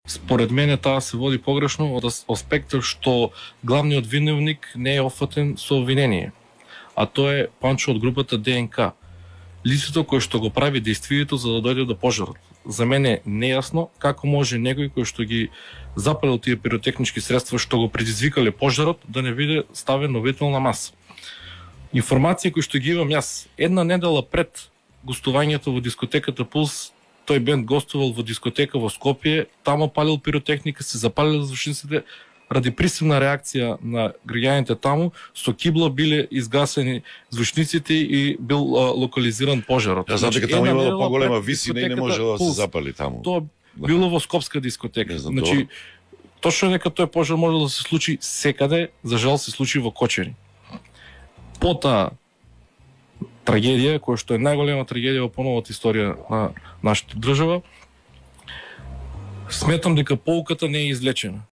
Според мене таа се води погрешно од аспекта што главниот виновник не е офатен со обвинение, а тоа е Панчо од групата ДНК. Лицето кој што го прави действието за да дојде до пожарот. За мене не е јасно како може некој кој што ги запалил тие пиротехнички средства што го предизвикале пожарот да не биде ставен на ветелна маса. Информација кој што ги имам јас, една недела пред гостувањето во дискотеката Пулс, тој бенд гостувал во дискотека во Скопје, таму палил пиротехника, се запалил звучниците, ради присилна реакција на граѓаните таму, со кибло биле изгасени звучниците и бил локализиран пожарот. Ја знам дека таму имало поголема висина и не можело да се запали таму. Тоа било во скопска дискотека. Значи, точно дека тој пожар може да се случи секаде, за жал се случи во Кочани. Пота трагедија, која што е најголема трагедија во поновата историја на нашата држава, сметам дека поуката не е извлечена.